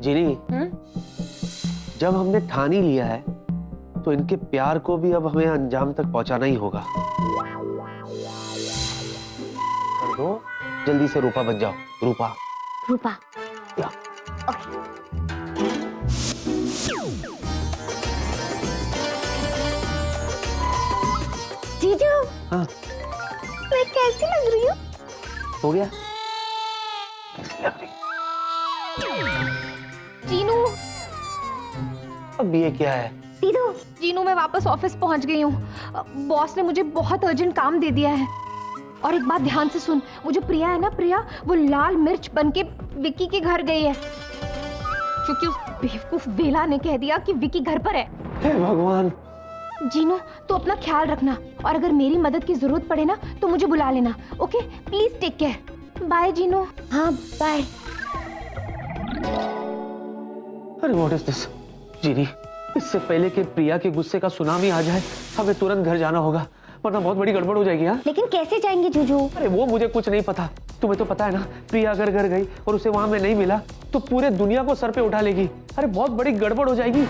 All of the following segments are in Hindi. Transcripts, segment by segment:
जिनी, जब हमने ठान ही लिया है तो इनके प्यार को भी अब हमें अंजाम तक पहुंचाना ही होगा। कर दो, जल्दी से रूपा बन जाओ। रूपा रूपा या। ओके। जीजू, हाँ, मैं कैसी लग रही हूँ? हो गया। जीनू, अब ये क्या है? दीदू, जीनू मैं वापस ऑफिस पहुंच गई हूँ। बॉस ने मुझे बहुत अर्जेंट काम दे दिया है। और एक बात ध्यान से सुन, वो जो प्रिया है ना, प्रिया, वो लाल मिर्च बनके विकी के घर गई है क्योंकि उस बेवकूफ वेला ने कह दिया कि विकी घर पर है। हे भगवान। जीनू, तो अपना ख्याल रखना और अगर मेरी मदद की जरूरत पड़े ना तो मुझे बुला लेना। Okay, please take care. Bye Jinu. हाँ बाय। अरे व्हाट इज दिस? जीनी, इससे पहले कि प्रिया के गुस्से का सुनामी आ जाए हमें तुरंत घर जाना होगा, वरना बहुत बड़ी गड़बड़ हो जाएगी। हाँ, लेकिन कैसे जाएंगे जीजू? अरे वो मुझे कुछ नहीं पता, तुम्हें तो पता है ना, प्रिया अगर घर गई और उसे वहां में नहीं मिला तो पूरे दुनिया को सर पे उठा लेगी। अरे बहुत बड़ी गड़बड़ हो जाएगी।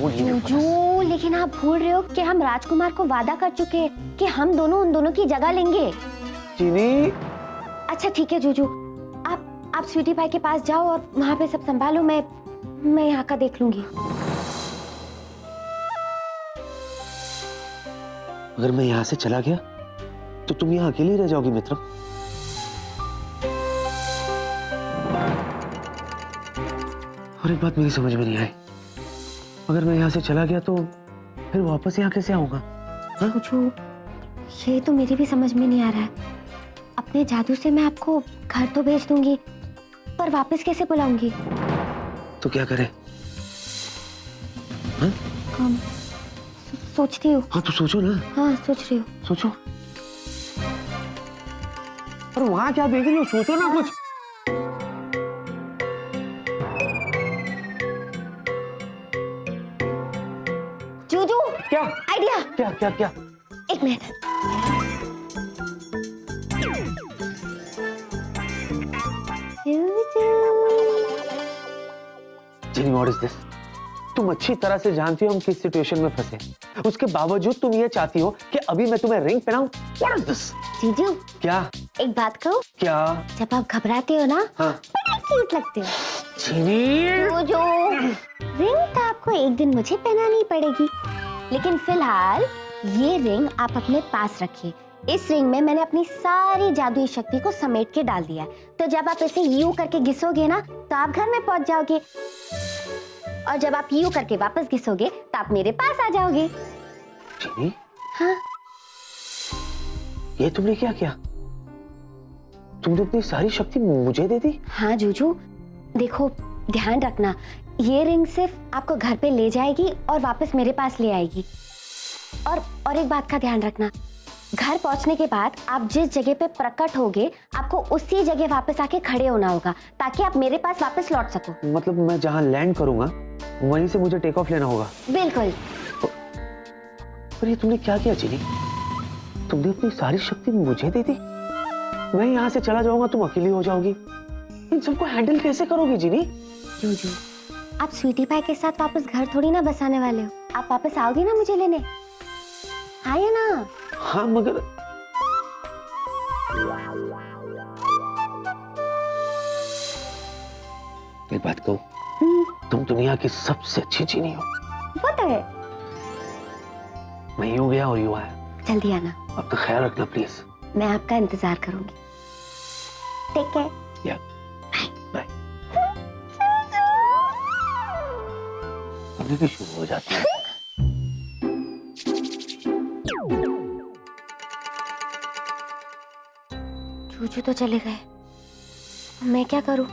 जीजू, लेकिन आप भूल रहे हो कि हम राजकुमार को वादा कर चुके हैं कि हम दोनों उन दोनों की जगह लेंगे। चीनी, अच्छा ठीक है जीजू, आप स्वीटी भाई के पास जाओ और वहाँ पे सब संभालो, मैं यहाँ का देख लूंगी। अगर मैं यहाँ से चला गया तो तुम यहाँ अकेली रह जाओगी मित्र। और एक बात मेरी समझ में नहीं आई, अगर मैं यहाँ से चला गया तो फिर वापस यहाँ कैसे आऊंगा? जीजू, ये तो मेरी भी समझ में नहीं आ रहा है। अपने जादू से मैं आपको घर तो भेज दूंगी, पर वापस कैसे बुलाऊंगी? तो क्या करें? सोचती हूँ। हाँ तो सोचो ना। हाँ सोच रही हूँ। सोचो। और वहां क्या देख रही हो? सोचो ना कुछ। जूजू, क्या आइडिया। क्या क्या क्या? एक minute. Jini, what is this? तुम अच्छी तरह से जानती हो हम किस सिचुएशन में फंसे, उसके बावजूद तुम ये चाहती हो कि अभी मैं तुम्हें रिंग पहनाऊं? What is this? जीजू, क्या एक बात कहूँ? क्या? जब आप घबराते हो ना, हाँ। बड़े क्यूट लगते हो। जिनी, जो रिंग तो आपको एक दिन मुझे पहनानी पड़ेगी, लेकिन फिलहाल ये रिंग आप अपने पास रखिए। इस रिंग में मैंने अपनी सारी जादुई शक्ति को समेट के डाल दिया है, तो जब आप इसे यूं करके घिसोगे ना तो आप घर में पहुंच जाओगे, और जब आप यूं करके वापस घिसोगे तो आप मेरे पास आ जाओगे। जिनी, हाँ, ये तुमने क्या किया? तुमने अपनी सारी शक्ति मुझे दे दी? हाँ जूजू, देखो ध्यान रखना, ये रिंग सिर्फ आपको घर पे ले जाएगी और वापस मेरे पास ले आएगी। और एक बात का ध्यान रखना, घर पहुंचने के बाद आप जिस जगह पे प्रकट होगे आपको उसी जगह वापस आके खड़े होना होगा, ताकि आप मेरे पास वापस लौट सको। मतलब मैं जहां लैंड करूंगा वहीं से मुझे टेक ऑफ लेना होगा? बिल्कुल। पर ये तुमने क्या किया जिनी? तुमने अपनी सारी शक्ति मुझे दे दी। मैं यहाँ से चला जाऊंगा, तुम अकेली हो जाओगी। इन सबको हैंडल कैसे करोगी जिनी? जूजू, आप स्वीटी पाई के साथ वापस घर थोड़ी ना बसाने वाले हो। आप वापस आओगे ना मुझे लेने? आइए ना। हाँ मगर एक बात कहूं, तुम दुनिया की सबसे अच्छी चीनी हो। वो तो है। मैं यूं गया और यूं आया। जल्दी आना। अब तो ख्याल रखना प्लीज। मैं आपका इंतजार करूंगी। Take care. या बाय। अभी भी शुरू हो जाती है। जूजू तो चले गए, मैं क्या करूं?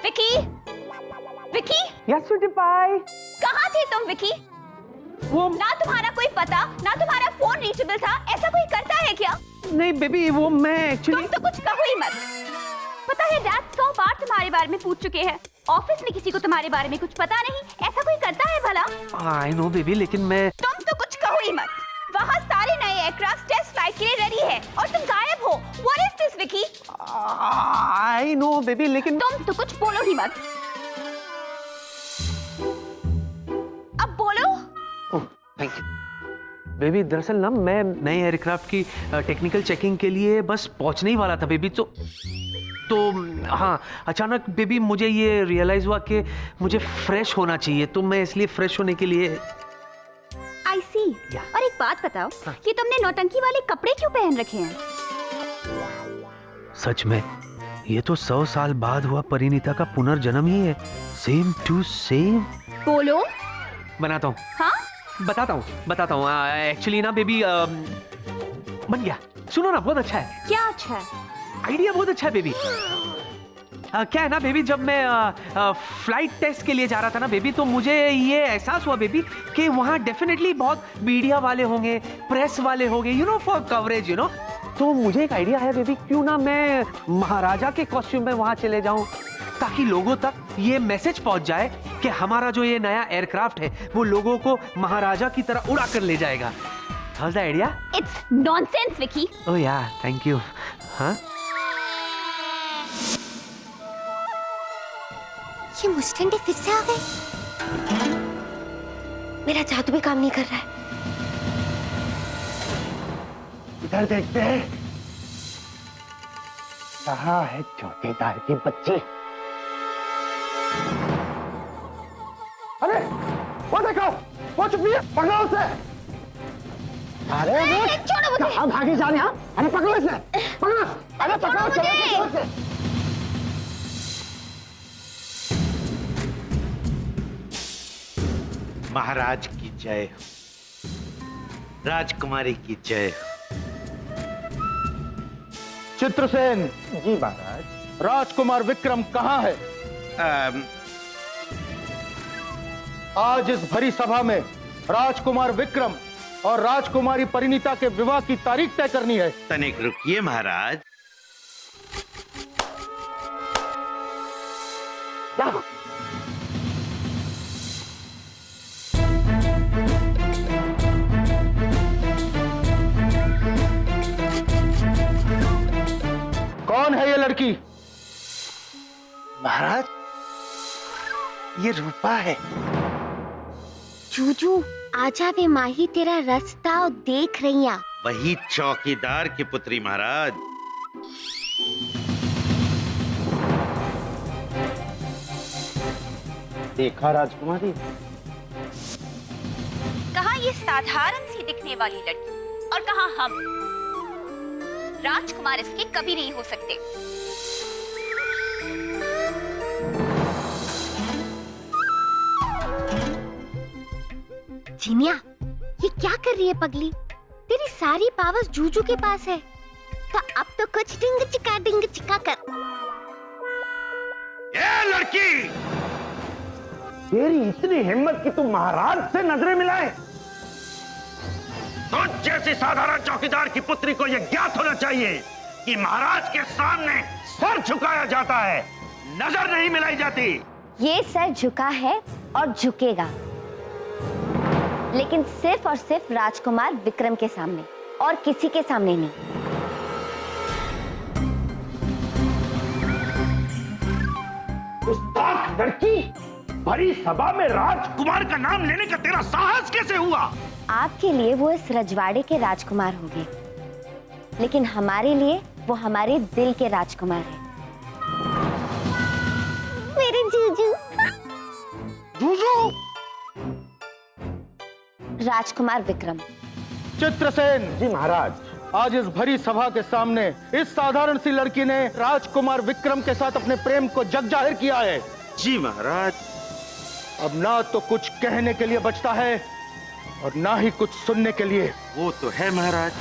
विकी, विकी, यस स्वीटी पाई। कहाँ थे तुम विकी? वो ना तुम्हारा कोई पता, ना तुम्हारा फोन रीचेबल था। ऐसा कोई करता है क्या? नहीं बेबी, वो मैं एक्चुअली तुम तो कुछ कहो ही मत। पता है डैड 100 बार तुम्हारे बारे में पूछ चुके हैं। ऑफिस में किसी को तुम्हारे बारे में कुछ पता नहीं, ऐसा कोई करता है भला? आई नो बेबी, लेकिन मैं तुम तो कुछ कहो ही मत। वहाँ सारे नए एयरक्राफ्ट टेस्ट फ्लाइट के लिए रेडी है और तुम गायब हो। What is this, Vicky? I know baby, लेकिन तुम तो कुछ बोलो ही मत। अब बोलो। Oh thank you baby. दरअसल ना मैं नए एयरक्राफ्ट की टेक्निकल चेकिंग के लिए बस पहुंचने ही वाला था बेबी। तो हाँ, अचानक बेबी मुझे ये रियलाइज हुआ कि मुझे फ्रेश होना चाहिए, तो मैं इसलिए फ्रेश होने के लिए I see। और एक बात बताओ, कि तुमने नौटंकी वाले कपड़े क्यों पहन रखे हैं? सच में ये तो 100 साल बाद हुआ परिणीता का पुनर्जन्म ही है। Same to same. बोलो। बनाता हूँ। हाँ? बताता हूँ। एक्चुअली ना बेबी बन गया। सुनो ना, बहुत अच्छा है। क्या अच्छा है? आइडिया बहुत अच्छा है बेबी। क्या है ना बेबी, जब मैं फ्लाइट टेस्ट के लिए जा रहा था ना बेबी, तो मुझे ये एहसास हुआ बेबी कि वहाँ डेफिनेटली बहुत मीडिया वाले होंगे, प्रेस वाले होंगे, you know, for coverage, you know. तो मुझे एक आइडिया है बेबी, क्यों ना मैं महाराजा के कॉस्ट्यूम में वहाँ चले जाऊं, ताकि लोगों तक ये मैसेज पहुंच जाए कि हमारा जो ये नया एयरक्राफ्ट है वो लोगों को महाराजा की तरह उड़ा कर ले जाएगा। How's the idea? It's nonsense, Vicky. Oh yeah, thank you. हाँ, ये मुस्टंडे फिर से आ गए। मेरा जादू भी काम नहीं कर रहा है। इधर देखते हैं, कहाँ है चौकीदार की बच्ची? अरे वो देखो, वो छुपी है, पकड़ो उसे। अरे छोड़ो मुझे। कहाँ भागी जा रही है? अरे पकड़ो इसे, पकड़ो। अरे पकड़ो, चलो इसे। महाराज की जय हो, राजकुमारी की जय हो। चित्रसेन जी महाराज। राजकुमार विक्रम कहाँ है? आज इस भरी सभा में राजकुमार विक्रम और राजकुमारी परिणीता के विवाह की तारीख तय करनी है। तनिक रुकिए महाराज। जाओ। कौन है ये लड़की? महाराज, ये रूपा है। जूजू आजा वे माही, तेरा रास्ता देख रही हैं। वही चौकीदार की पुत्री महाराज। देखा राजकुमारी, कहाँ ये साधारण सी दिखने वाली लड़की और कहाँ हम। राजकुमार इसके कभी नहीं हो सकते। जीनिया, ये क्या कर रही है पगली? तेरी सारी पावर्स जूजू के पास है, तो अब तो कुछ डिंग चिका कर। ये लड़की, तेरी इतनी हिम्मत कि तू महाराज से नजरें मिलाए? तो जैसे साधारण चौकीदार की पुत्री को यह ज्ञात होना चाहिए कि महाराज के सामने सर झुकाया जाता है, नजर नहीं मिलाई जाती। ये सर झुका है और झुकेगा, लेकिन सिर्फ और सिर्फ राजकुमार विक्रम के सामने और किसी के सामने नहीं। उस्ताद लड़की, भरी सभा में राजकुमार का नाम लेने का तेरा साहस कैसे हुआ? आपके लिए वो इस रजवाड़े के राजकुमार होंगे, लेकिन हमारे लिए वो हमारे दिल के राजकुमार हैं। मेरे जूजू। जूजू? राजकुमार विक्रम। चित्रसेन जी महाराज। आज इस भरी सभा के सामने इस साधारण सी लड़की ने राजकुमार विक्रम के साथ अपने प्रेम को जग जाहिर किया है। जी महाराज। अब ना तो कुछ कहने के लिए बचता है और ना ही कुछ सुनने के लिए। वो तो है महाराज।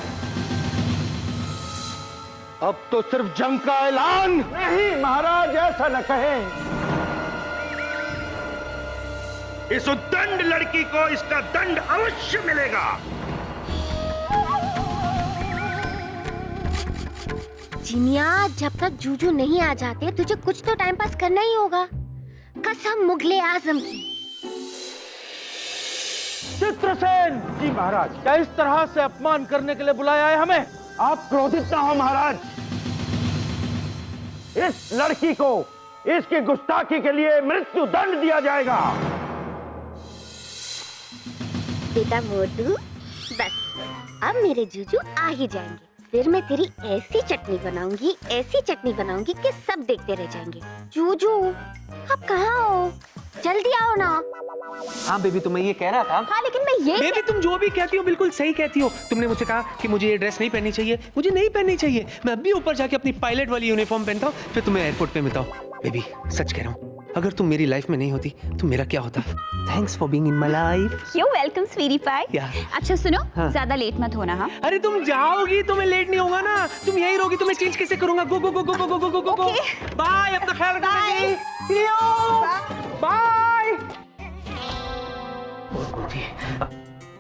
अब तो सिर्फ जंग का ऐलान। नहीं महाराज, ऐसा न कहें। इस उद्दंड लड़की को इसका दंड अवश्य मिलेगा। जिनिया, जब तक जूजू नहीं आ जाते तुझे कुछ तो टाइम पास करना ही होगा। कसम मुगले आजम की। चित्रसेन जी महाराज, क्या इस तरह से अपमान करने के लिए बुलाया है हमें? आप क्रोधित ना हो महाराज। इस लड़की को इसकी गुस्ताखी के लिए मृत्यु दंड दिया जाएगा। बेटा मोटू, बस अब मेरे जूजू आ ही जाएंगे। फिर मैं तेरी ऐसी चटनी बनाऊंगी कि सब देखते रह जाएंगे। जूजू, आप कहाँ हो? जल्दी आओ ना। हाँ बेबी, तो मैं ये कह रहा था। हाँ लेकिन मैं ये बेबी, तुम जो भी कहती हो बिल्कुल सही कहती हो। तुमने मुझसे कहा कि मुझे ये ड्रेस नहीं पहननी चाहिए, मुझे नहीं पहननी चाहिए। मैं अभी ऊपर जाके अपनी पायलट वाली यूनिफॉर्म पहनता हूँ, फिर तुम्हें एयरपोर्ट पे मिलता हूँ। बेबी, सच कह रहा हूँ, अगर तुम मेरी लाइफ में नहीं होती तो मेरा क्या होता। Thanks for being in my life. You welcome sweetie pie. अच्छा सुनो, हाँ। ज्यादा लेट मत होना। हाँ अरे तुम जाओगी तो मैं लेट नहीं होगा ना। तुम यही रहोगी तो मैं चेंज कैसे करूंगा? गो गो गो गो गो गो गो गो गो। बाय, अपना ख्याल रखना baby. See you. Bye.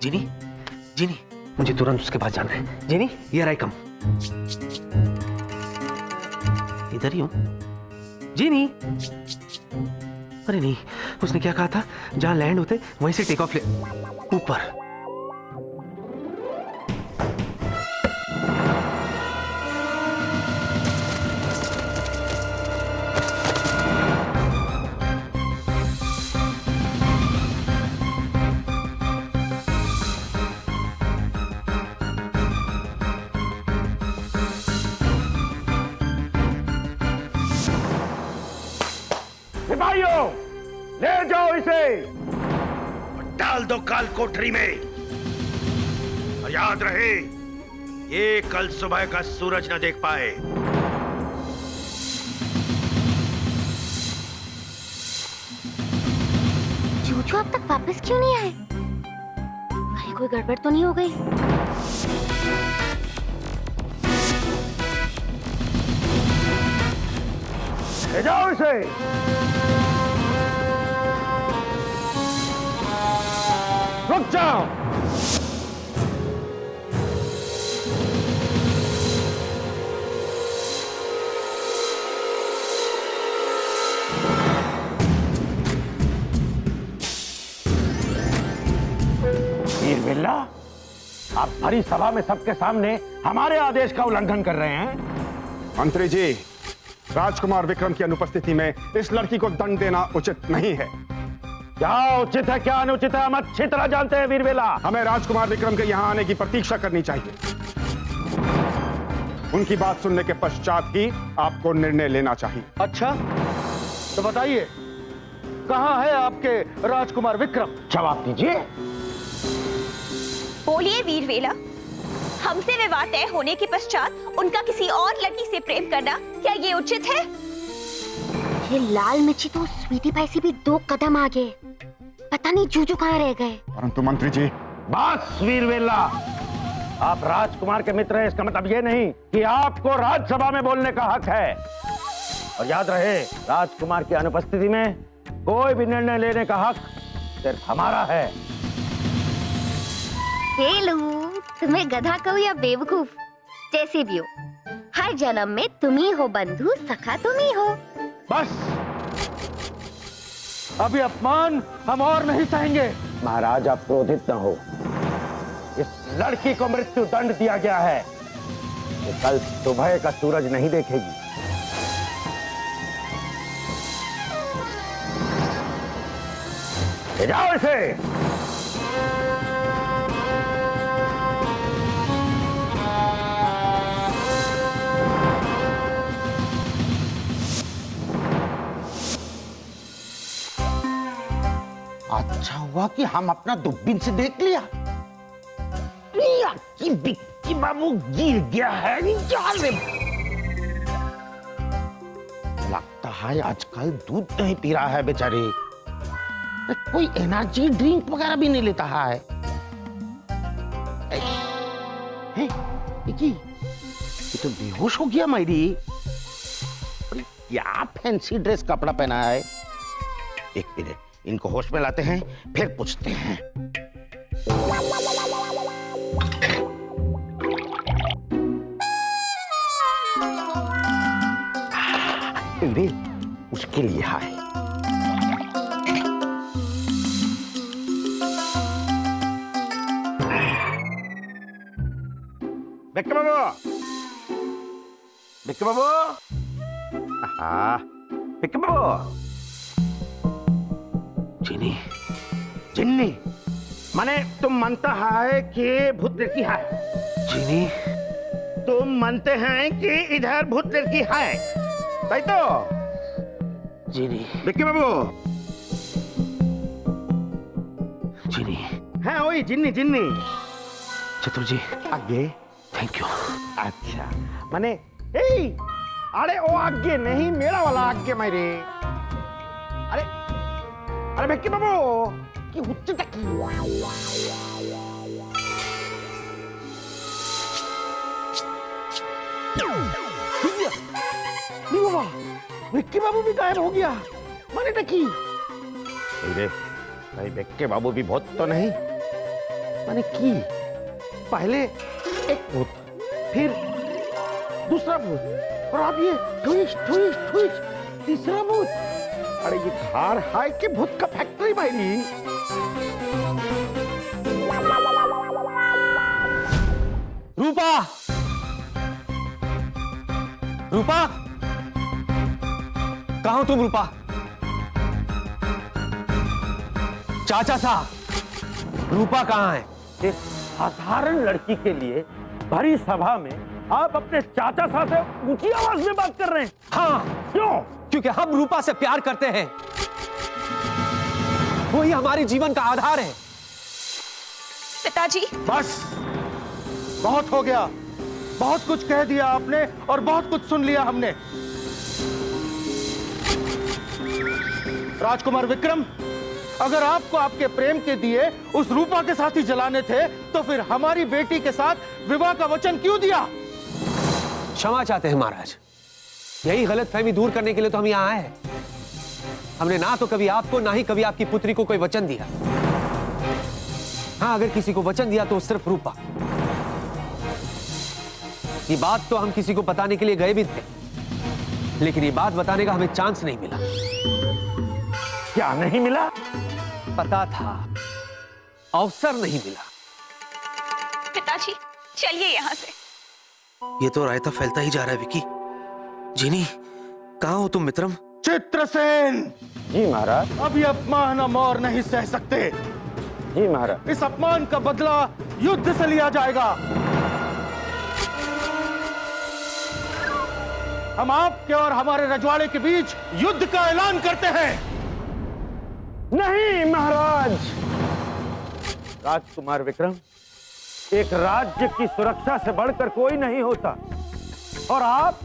Jini, Jini, मुझे तुरंत उसके पास जाना है। Jini, here I come. इधर ही हूँ। जिनी। अरे नहीं, उसने क्या कहा था? जहां लैंड होते वहीं से टेक ऑफ ले। ऊपर। सिपाहियों, ले जाओ इसे और डाल दो काल कोठरी में। और याद रहे, ये कल सुबह का सूरज न देख पाए। जूजू अब तक वापस क्यों नहीं आए? कहीं कोई गड़बड़ तो नहीं हो गई? ले जाओ इसे। रुक जाओ। वीरबिल्ला, आप भरी सभा में सबके सामने हमारे आदेश का उल्लंघन कर रहे हैं। मंत्री जी, राजकुमार विक्रम की अनुपस्थिति में इस लड़की को दंड देना उचित नहीं है। क्या उचित है, क्या अनुचित है, हम अच्छी तरह जानते हैं वीरबेला। हमें राजकुमार विक्रम के यहाँ आने की प्रतीक्षा करनी चाहिए। उनकी बात सुनने के पश्चात ही आपको निर्णय लेना चाहिए। अच्छा, तो बताइए, कहाँ है आपके राजकुमार विक्रम? जवाब दीजिए। बोलिए वीरवेला, हमसे विवाह तय होने के पश्चात उनका किसी और लड़की से प्रेम करना क्या ये उचित है? ये लाल मिर्ची तो स्वीटी पाई से भी 2 कदम आगे। पता नहीं जूजू कहाँ रह गए। परंतु मंत्री जी, बस वीरवेला, आप राजकुमार के मित्र हैं, इसका मतलब ये नहीं कि आपको राज्यसभा में बोलने का हक है। और याद रहे, राजकुमार की अनुपस्थिति में कोई भी निर्णय लेने का हक सिर्फ हमारा है। हेलो, तुम्हें गधा कहूँ या बेवकूफ, जैसे भी हो, हर जन्म में तुम ही हो बंधु, सखा तुम ही हो। बस, अभी अपमान हम और नहीं सहेंगे। महाराज, आप क्रोधित न हो। इस लड़की को मृत्यु दंड दिया गया है। ये कल सुबह का सूरज नहीं देखेगी। ले जाओ इसे। अच्छा हुआ कि हम अपना दूरबीन से देख लिया। कि बिक्की बाबू गिर गया है जाल में। लगता है आजकल दूध नहीं पी रहा है बेचारे। कोई एनर्जी ड्रिंक वगैरह भी नहीं लेता है। बिक्की, ये तो बेहोश हो गया मेरी। क्या फैंसी ड्रेस कपड़ा पहना है। एक मिनट, इनको होश में लाते हैं, फिर पूछते हैं। लिए हाय। बिक्की बाबू, बिक्की बाबू, बिक्की बाबू। चीनी, चिन्नी माने तुम मानता है कि भूत लड़की है? चीनी, तुम मानते हैं कि इधर भूत लड़की है, सही तो? चीनी, बिक्की बाबू। चीनी, है वही जिन्नी जिन्नी। चतुर जी, आगे। Thank you. अच्छा माने अरे वो आगे नहीं, मेरा वाला आगे मेरे। अरे अरे बिक्की बाबू की हुच्ची तक। नहीं बाबा, बिक्की बाबू भी गायब हो गया। माने टकी अरे भाई, बिक्की बाबू भी भूत तो नहीं, माने की पहले एक भूत, फिर दूसरा भूत, और अब ये ट्विस्ट ट्विस्ट ट्विस्ट तीसरा भूत। अरे ये घर है कि भूत का फैक्ट्री भाई? रूपा, रूपा, कहाँ हो तुम रूपा? चाचा साहब, रूपा कहाँ है? एक साधारण लड़की के लिए भरी सभा में आप अपने चाचा साहब से ऊंची आवाज में बात कर रहे हैं? हाँ, क्यों? क्योंकि हम रूपा से प्यार करते हैं, वही हमारे जीवन का आधार है। पिताजी, बस बहुत हो गया, बहुत कुछ कह दिया आपने और बहुत कुछ सुन लिया हमने। राजकुमार विक्रम, अगर आपको आपके प्रेम के दिए उस रूपा के साथ ही जलाने थे तो फिर हमारी बेटी के साथ विवाह का वचन क्यों दिया? क्षमा चाहते हैं महाराज, यही गलतफहमी दूर करने के लिए तो हम यहां आए हैं। हमने ना तो कभी आपको ना ही कभी आपकी पुत्री को कोई वचन दिया। हाँ, अगर किसी को वचन दिया तो सिर्फ रूपा। ये बात तो हम किसी को बताने के लिए गए भी थे, लेकिन ये बात बताने का हमें चांस नहीं मिला। क्या नहीं मिला? पता था, अवसर नहीं मिला। पिताजी, चलिए यहाँ से। ये तो रायता फैलता ही जा रहा है विकी। जिनी, कहाँ हो तुम मित्रम? चित्रसेन, जी महाराज। अब ये अपमान हम और नहीं सह सकते। जी महाराज। इस अपमान का बदला युद्ध से लिया जाएगा। हम आपके और हमारे रजवाड़े के बीच युद्ध का ऐलान करते हैं। नहीं महाराज। राजकुमार विक्रम, एक राज्य की सुरक्षा से बढ़कर कोई नहीं होता, और आप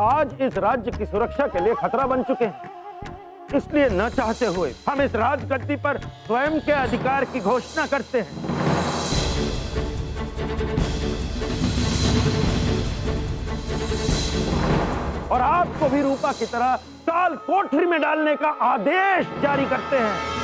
आज इस राज्य की सुरक्षा के लिए खतरा बन चुके हैं। इसलिए न चाहते हुए हम इस राजगद्दी पर स्वयं के अधिकार की घोषणा करते हैं। और आपको भी रूपा की तरह काल कोठरी में डालने का आदेश जारी करते हैं।